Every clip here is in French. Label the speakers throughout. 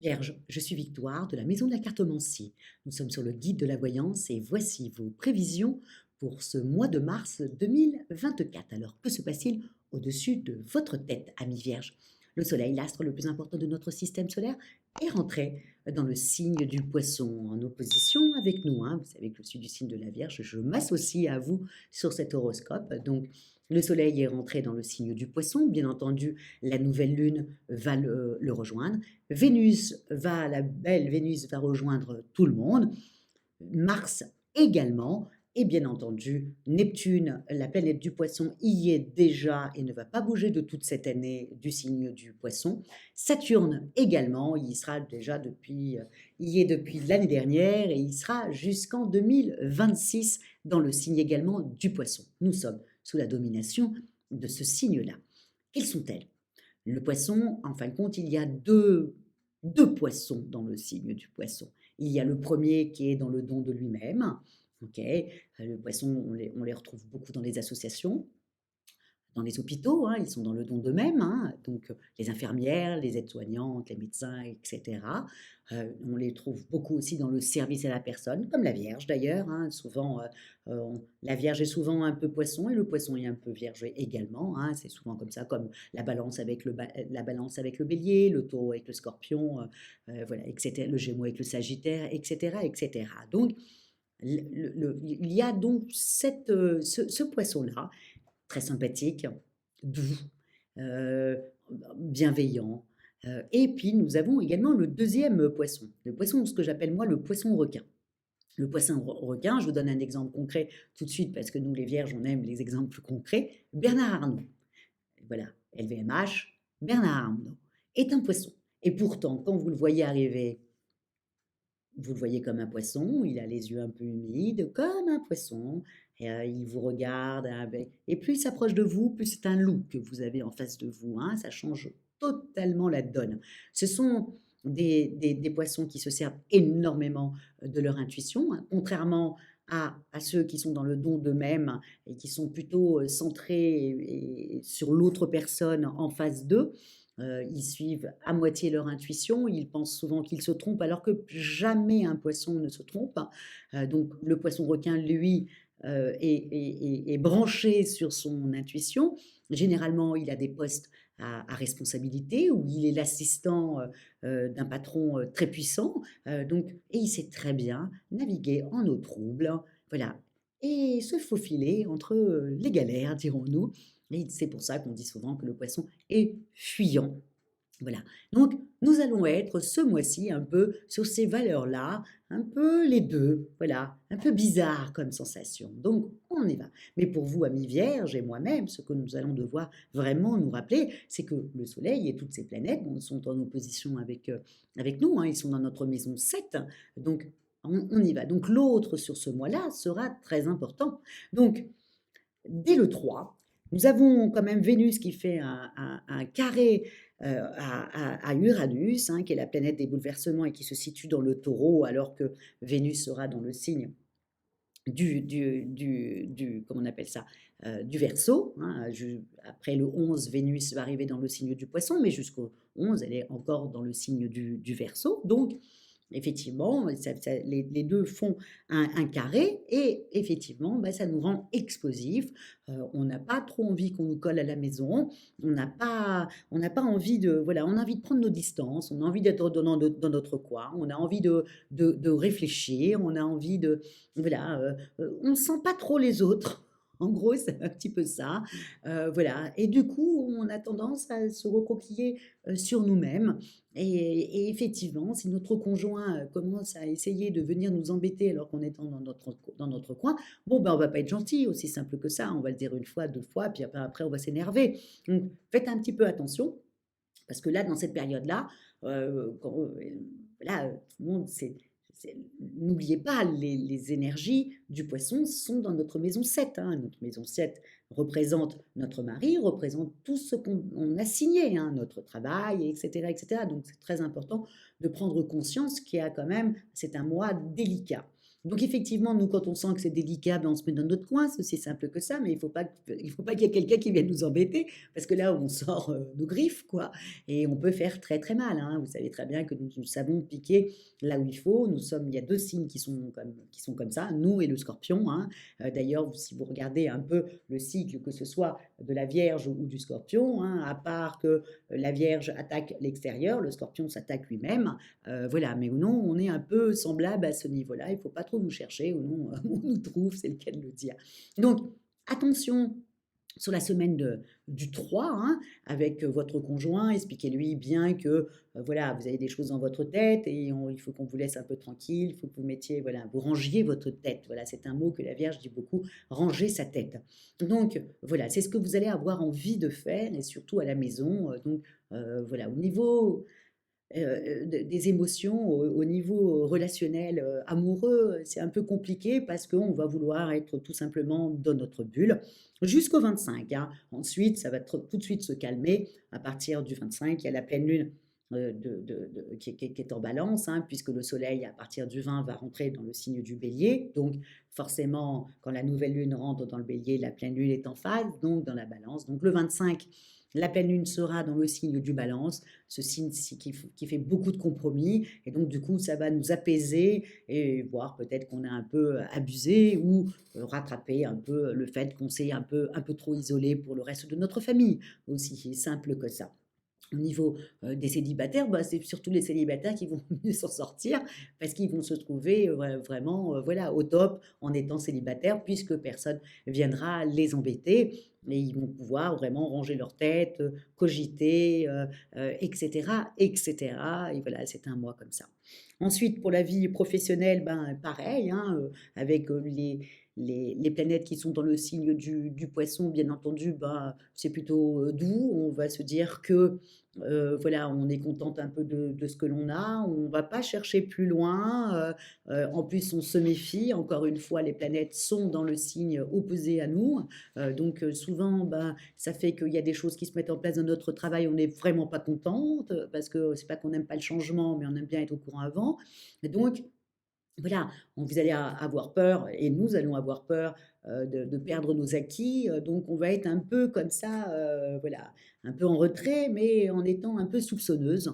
Speaker 1: Vierge, je suis Victoire de la Maison de la Cartomancie. Nous sommes sur le guide de la voyance et voici vos prévisions pour ce mois de mars 2024. Alors, que se passe-t-il au-dessus de votre tête, ami Vierge? Le Soleil, l'astre le plus important de notre système solaire, est rentré dans le signe du Poisson, en opposition avec nous, hein. Vous savez que je suis du signe de la Vierge, je m'associe à vous sur cet horoscope. Donc, le Soleil est rentré dans le signe du Poisson. Bien entendu, la nouvelle lune va le rejoindre. La belle Vénus va rejoindre tout le monde, Mars également, et bien entendu, Neptune, la planète du Poisson, y est déjà et ne va pas bouger de toute cette année du signe du Poisson. Saturne également, il y sera déjà il y est depuis l'année dernière et il sera jusqu'en 2026 dans le signe également du Poisson. Nous sommes sous la domination de ce signe-là. Quelles sont-elles? Le Poisson, en fin de compte, il y a deux poissons dans le signe du Poisson. Il y a le premier qui est dans le don de lui-même. Ok, le Poisson, on les retrouve beaucoup dans les associations, dans les hôpitaux, hein, ils sont dans le don d'eux-mêmes, hein, donc les infirmières, les aides-soignantes, les médecins, etc. On les trouve beaucoup aussi dans le service à la personne, comme la Vierge d'ailleurs, hein, souvent, la Vierge est souvent un peu Poisson et le Poisson est un peu Vierge également, hein, c'est souvent comme ça, comme la balance avec le Bélier, le Taureau avec le Scorpion, voilà, etc., le Gémeaux avec le Sagittaire, etc., etc. Donc, il y a donc ce Poisson-là très sympathique, doux, heu, bienveillant, et puis nous avons également le deuxième poisson. Le poisson, ce que j'appelle moi le poisson requin. Le poisson requin, je vous donne un exemple concret tout de suite parce que nous les vierges, on aime les exemples concrets. Bernard Arnault, voilà, LVMH, Bernard Arnault est un poisson et pourtant quand vous le voyez arriver, vous le voyez comme un poisson, il a les yeux un peu humides, comme un poisson, et il vous regarde avec et plus il s'approche de vous, plus c'est un loup que vous avez en face de vous, hein, ça change totalement la donne. Ce sont des poissons qui se servent énormément, de leur intuition, hein, contrairement à ceux qui sont dans le don d'eux-mêmes et qui sont plutôt, centrés et sur l'autre personne en face d'eux. Ils suivent à moitié leur intuition, ils pensent souvent qu'ils se trompent alors que jamais un poisson ne se trompe. Donc le poisson requin, lui, est branché sur son intuition. Généralement, il a des postes à responsabilité où il est l'assistant, d'un patron, très puissant, donc et il sait très bien naviguer en eau trouble, voilà et se faufiler entre, les galères, dirons-nous et c'est pour ça qu'on dit souvent que le poisson est fuyant. Voilà. Donc, nous allons être ce mois-ci un peu sur ces valeurs-là, un peu les deux, voilà, un peu bizarre comme sensation. Donc, on y va. Mais pour vous, amis vierges et moi-même, ce que nous allons devoir vraiment nous rappeler, c'est que le Soleil et toutes ces planètes sont en opposition avec nous, hein, ils sont dans notre maison 7. Donc, on y va. Donc, l'autre sur ce mois-là sera très important. Donc, dès le 3, nous avons quand même Vénus qui fait un carré à Uranus, hein, qui est la planète des bouleversements et qui se situe dans le taureau, alors que Vénus sera dans le signe comment on appelle ça, du Verseau, hein, après le 11, Vénus va arriver dans le signe du Poisson, mais jusqu'au 11, elle est encore dans le signe du Verseau. Donc, effectivement, les deux font un carré et effectivement, bah, ça nous rend explosifs. On n'a pas trop envie qu'on nous colle à la maison. On n'a pas envie de, voilà, on a envie de prendre nos distances. On a envie d'être dans notre coin. On a envie de réfléchir. On a envie de, voilà, on ne sent pas trop les autres. En gros, c'est un petit peu ça. Voilà. Et du coup, on a tendance à se recroquiller sur nous-mêmes. Et effectivement, si notre conjoint commence à essayer de venir nous embêter alors qu'on est dans notre coin, bon, ben, on va pas être gentil, aussi simple que ça. On va le dire une fois, deux fois, puis après on va s'énerver. Donc, faites un petit peu attention. Parce que là, dans cette période-là, là, tout le monde, n'oubliez pas, les énergies du poisson sont dans notre maison 7, hein. Notre maison 7 représente notre mari, représente tout ce qu'on a signé, hein, notre travail, etc., etc. Donc, c'est très important de prendre conscience qu'il y a quand même, c'est un mois délicat. Donc effectivement, nous, quand on sent que c'est délicat, ben, on se met dans notre coin, c'est aussi simple que ça, mais il faut pas qu'il y ait quelqu'un qui vienne nous embêter, parce que là, on sort nos griffes, quoi, et on peut faire très très mal, hein. Vous savez très bien que nous savons piquer là où il faut. Il y a deux signes qui sont comme ça, nous et le scorpion, hein. D'ailleurs, si vous regardez un peu le cycle, que ce soit de la Vierge ou du scorpion, hein, à part que la Vierge attaque l'extérieur, le scorpion s'attaque lui-même. Voilà, mais non, on est un peu semblable à ce niveau-là. Il ne faut pas trop nous chercher, ou non, on nous trouve, c'est le cas de le dire. Donc, attention sur la semaine du 3, hein, avec votre conjoint, expliquez-lui bien que voilà, vous avez des choses dans votre tête et il faut qu'on vous laisse un peu tranquille, il faut que vous mettiez, voilà, vous rangiez votre tête. Voilà, c'est un mot que la Vierge dit beaucoup, ranger sa tête. Donc voilà, c'est ce que vous allez avoir envie de faire et surtout à la maison. Donc voilà, au niveau des émotions au niveau relationnel, amoureux, c'est un peu compliqué parce qu'on va vouloir être tout simplement dans notre bulle jusqu'au 25, hein. Ensuite, ça va tout de suite se calmer. À partir du 25, il y a la pleine lune qui est en balance, hein, puisque le soleil, à partir du 20, va rentrer dans le signe du bélier. Donc, forcément, quand la nouvelle lune rentre dans le bélier, la pleine lune est en phase, donc dans la balance. Donc, le 25, la pleine lune sera dans le signe du balance, ce signe qui fait beaucoup de compromis, et donc du coup ça va nous apaiser et voir peut-être qu'on a un peu abusé ou rattraper un peu le fait qu'on s'est un peu trop isolé pour le reste de notre famille, aussi simple que ça. Au niveau des célibataires, bah, c'est surtout les célibataires qui vont mieux s'en sortir parce qu'ils vont se trouver vraiment voilà, au top en étant célibataires puisque personne viendra les embêter et ils vont pouvoir vraiment ranger leur tête, cogiter, etc., etc. Et voilà, c'est un mois comme ça. Ensuite, pour la vie professionnelle, ben, pareil, hein, avec les planètes qui sont dans le signe du poisson, bien entendu, ben, c'est plutôt doux. On va se dire que voilà, on est contente un peu de ce que l'on a, on va pas chercher plus loin. En plus, on se méfie. Encore une fois, les planètes sont dans le signe opposé à nous. Donc, souvent, ben, ça fait qu'il y a des choses qui se mettent en place dans notre travail, on n'est vraiment pas contente, parce que c'est pas qu'on n'aime pas le changement, mais on aime bien être au courant avant. Et donc, voilà, vous allez avoir peur et nous allons avoir peur de perdre nos acquis. Donc, on va être un peu comme ça, voilà, un peu en retrait, mais en étant un peu soupçonneuse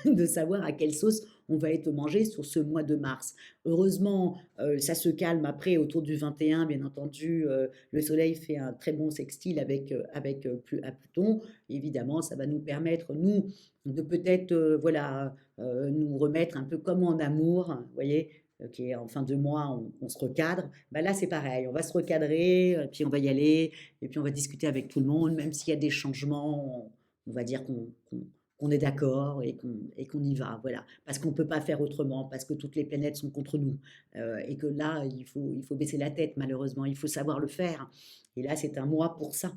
Speaker 1: de savoir à quelle sauce on va être mangé sur ce mois de mars. Heureusement, ça se calme après autour du 21, bien entendu. Le Soleil fait un très bon sextile à Pluton. Évidemment, ça va nous permettre, nous, de peut-être voilà, nous remettre un peu comme en amour, vous voyez, qui est en fin de mois, on se recadre. Bah là, c'est pareil, on va se recadrer, puis on va y aller, et puis on va discuter avec tout le monde, même s'il y a des changements, on va dire qu'on est d'accord et qu'on y va, voilà. Parce qu'on ne peut pas faire autrement, parce que toutes les planètes sont contre nous, et que là, il faut baisser la tête, malheureusement, il faut savoir le faire. Et là, c'est un mois pour ça.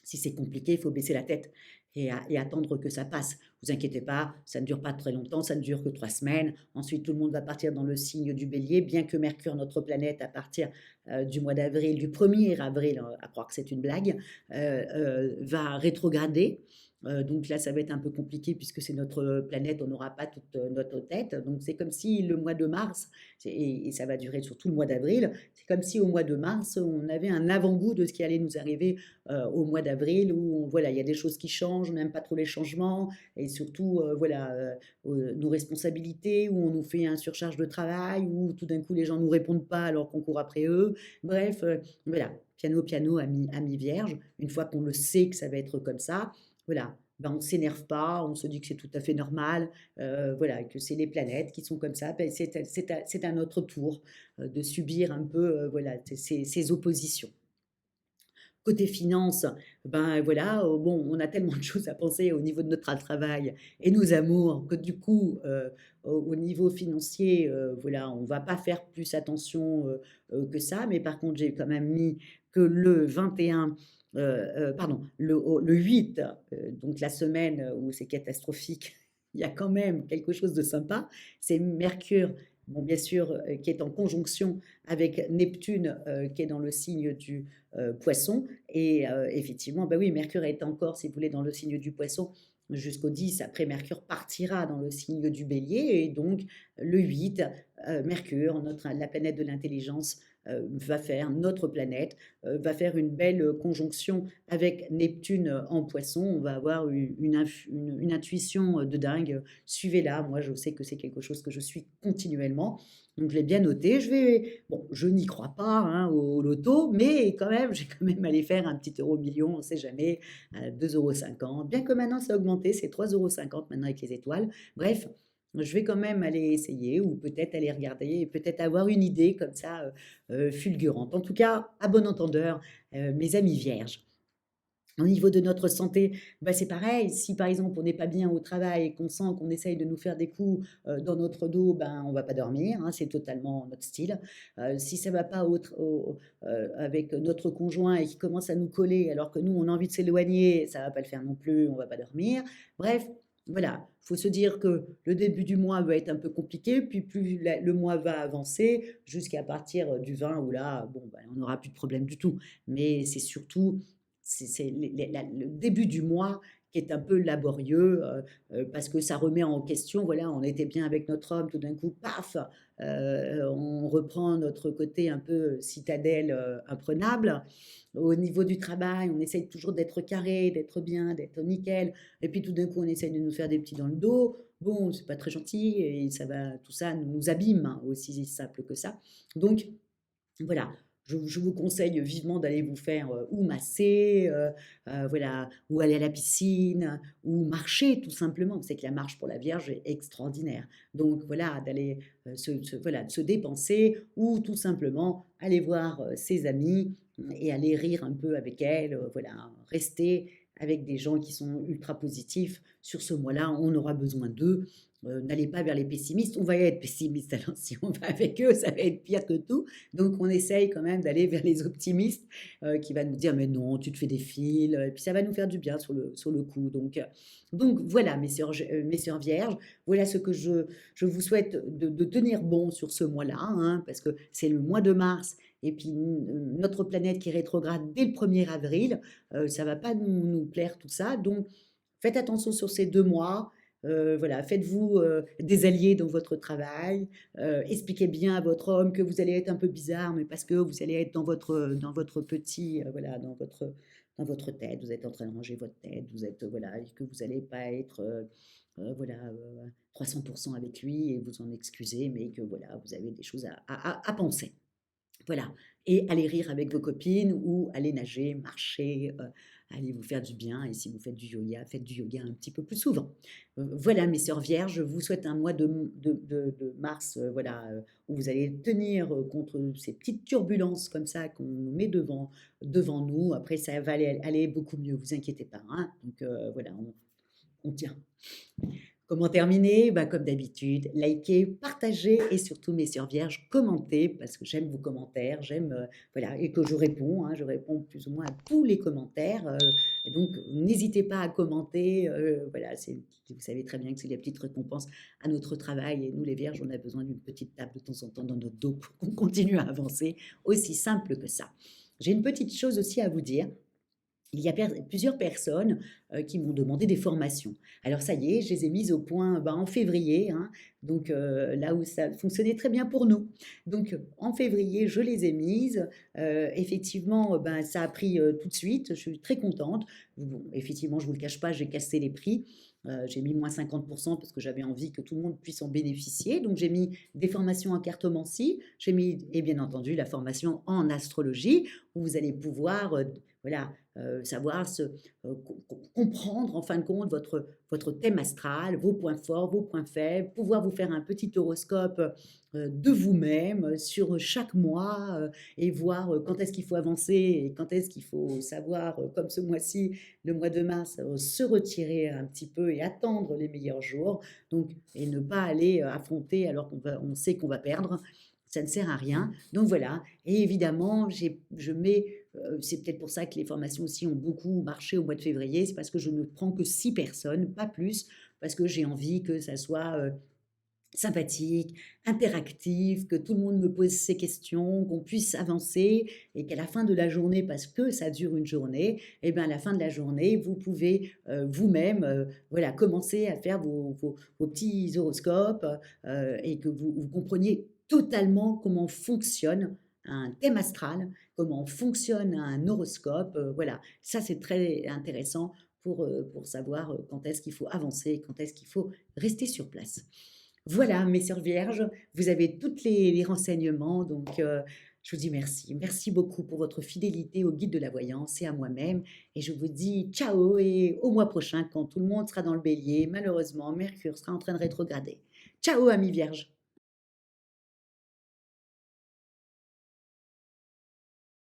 Speaker 1: Si c'est compliqué, il faut baisser la tête et attendre que ça passe. Vous inquiétez pas, ça ne dure pas très longtemps, ça ne dure que 3 semaines. Ensuite, tout le monde va partir dans le signe du bélier, bien que Mercure, notre planète, à partir du mois d'avril, du 1er avril, à croire que c'est une blague, va rétrograder. Donc là, ça va être un peu compliqué puisque c'est notre planète, on n'aura pas toute notre tête. Donc c'est comme si le mois de mars, et ça va durer sur tout le mois d'avril, c'est comme si au mois de mars, on avait un avant-goût de ce qui allait nous arriver au mois d'avril où voilà, il y a des choses qui changent, on n'aime pas trop les changements et surtout voilà, nos responsabilités, où on nous fait un surcharge de travail, où tout d'un coup les gens ne nous répondent pas alors qu'on court après eux. Bref, voilà, piano, piano, ami vierge, une fois qu'on le sait que ça va être comme ça, voilà, ben on ne s'énerve pas, on se dit que c'est tout à fait normal, voilà, que c'est les planètes qui sont comme ça, ben c'est à notre tour de subir un peu voilà, ces oppositions. Côté finances, ben voilà, bon, on a tellement de choses à penser au niveau de notre travail et nos amours que du coup, au niveau financier, voilà, on va pas faire plus attention, que ça. Mais par contre, j'ai quand même mis que le 21, pardon, le 8, donc la semaine où c'est catastrophique, il y a quand même quelque chose de sympa. C'est Mercure bon, bien sûr, qui est en conjonction avec Neptune, qui est dans le signe du Poisson. Et effectivement, bah oui, Mercure est encore, si vous voulez, dans le signe du Poisson jusqu'au 10. Après, Mercure partira dans le signe du Bélier. Et donc, le 8, Mercure, la planète de l'intelligence, notre planète, va faire une belle conjonction avec Neptune en Poisson. On va avoir une intuition de dingue. Suivez-la. Moi, je sais que c'est quelque chose que je suis continuellement. Donc, je l'ai bien noté. Bon, je n'y crois pas hein, au loto, mais quand même, j'ai quand même allé faire un petit euro million, on ne sait jamais, à 2,50 €. Bien que maintenant, ça a augmenté, c'est 3,50 € maintenant avec les étoiles. Bref, je vais quand même aller essayer ou peut-être aller regarder et peut-être avoir une idée comme ça fulgurante. En tout cas, à bon entendeur, mes amis vierges. Au niveau de notre santé, bah, c'est pareil. Si par exemple on n'est pas bien au travail et qu'on sent qu'on essaye de nous faire des coups dans notre dos, ben, on va pas dormir, hein, c'est totalement notre style. Si ça va pas avec notre conjoint et qui commence à nous coller alors que nous on a envie de s'éloigner, ça va pas le faire non plus, on va pas dormir. Bref, voilà, il faut se dire que le début du mois va être un peu compliqué, puis plus le mois va avancer jusqu'à partir du 20 où là, bon, ben, on n'aura plus de problème du tout. Mais c'est surtout c'est le début du mois qui est un peu laborieux parce que ça remet en question, voilà, on était bien avec notre homme, tout d'un coup, paf, on reprend notre côté un peu citadelle imprenable. Au niveau du travail, on essaye toujours d'être carré, d'être bien, d'être nickel, et puis tout d'un coup, on essaye de nous faire des petits dans le dos. Bon, c'est pas très gentil, et tout ça nous abîme, hein, aussi simple que ça. Donc, voilà, je vous conseille vivement d'aller vous faire ou masser, voilà, ou aller à la piscine, ou marcher tout simplement. Vous savez que la marche pour la Vierge est extraordinaire. Donc voilà, d'aller voilà, de se dépenser, ou tout simplement aller voir ses amis et aller rire un peu avec elles. Voilà, rester avec des gens qui sont ultra positifs. Sur ce mois-là, on aura besoin d'eux. N'allez pas vers les pessimistes, on va être pessimiste, alors si on va avec eux, ça va être pire que tout. Donc on essaye quand même d'aller vers les optimistes qui va nous dire mais non, tu te fais des fils, et puis ça va nous faire du bien sur le coup. Donc voilà mes sœurs vierges, voilà ce que je vous souhaite de tenir bon sur ce mois-là, hein, parce que c'est le mois de mars. Et puis notre planète qui rétrograde dès le 1er avril, ça va pas nous plaire tout ça. Donc faites attention sur ces 2 mois. Voilà, faites-vous des alliés dans votre travail. Expliquez bien à votre homme que vous allez être un peu bizarre, mais parce que vous allez être dans votre petit, voilà, dans votre tête. Vous êtes en train de ranger votre tête. Vous êtes, voilà, et que vous n'allez pas être, voilà, 300% avec lui et vous en excusez, mais que voilà, vous avez des choses à penser. Voilà, et allez rire avec vos copines ou allez nager, marcher, allez vous faire du bien, et si vous faites du yoga, faites du yoga un petit peu plus souvent. Voilà mes sœurs vierges, je vous souhaite un mois de mars, voilà, où vous allez tenir, contre ces petites turbulences comme ça qu'on nous met devant nous. Après ça va aller beaucoup mieux, vous inquiétez pas, hein. Donc voilà, on tient. Comment terminer? Bah, comme d'habitude, likez, partagez et surtout, mes sœurs vierges, commentez parce que j'aime vos commentaires, j'aime, voilà, et que je réponds, hein, je réponds plus ou moins à tous les commentaires. Et donc, n'hésitez pas à commenter. Voilà, vous savez très bien que c'est la petite récompense à notre travail. Et nous, les vierges, on a besoin d'une petite tape de temps en temps dans notre dos pour qu'on continue à avancer. Aussi simple que ça. J'ai une petite chose aussi à vous dire. Il y a plusieurs personnes qui m'ont demandé des formations. Alors ça y est, je les ai mises au point en février, hein, donc là où ça fonctionnait très bien pour nous. Donc en février, je les ai mises. Effectivement, ben, ça a pris tout de suite. Je suis très contente. Bon, effectivement, je ne vous le cache pas, j'ai cassé les prix. J'ai mis moins 50% parce que j'avais envie que tout le monde puisse en bénéficier. Donc j'ai mis des formations en cartomancie, j'ai mis, et bien entendu, la formation en astrologie, où vous allez pouvoir voilà, savoir comprendre en fin de compte votre thème astral, vos points forts, vos points faibles, pouvoir vous faire un petit horoscope de vous-même sur chaque mois et voir quand est-ce qu'il faut avancer et quand est-ce qu'il faut savoir, comme ce mois-ci, le mois de mars, se retirer un petit peu et attendre les meilleurs jours. Donc, et ne pas aller affronter alors on sait qu'on va perdre. Ça ne sert à rien. Donc voilà. Et évidemment, je mets c'est peut-être pour ça que les formations aussi ont beaucoup marché au mois de février. C'est parce que je ne prends que 6 personnes, pas plus, parce que j'ai envie que ça soit sympathique, interactif, que tout le monde me pose ses questions, qu'on puisse avancer et qu'à la fin de la journée, parce que ça dure une journée, et bien à la fin de la journée, vous pouvez vous-même voilà, commencer à faire vos petits horoscopes et que vous compreniez totalement comment fonctionne un thème astral, comment fonctionne un horoscope. Voilà, ça c'est très intéressant pour savoir quand est-ce qu'il faut avancer, quand est-ce qu'il faut rester sur place. Voilà, mes sœurs vierges, vous avez tous les renseignements, donc je vous dis merci. Merci beaucoup pour votre fidélité au guide de la voyance et à moi-même. Et je vous dis ciao et au mois prochain quand tout le monde sera dans le bélier. Malheureusement, Mercure sera en train de rétrograder. Ciao, amis vierges!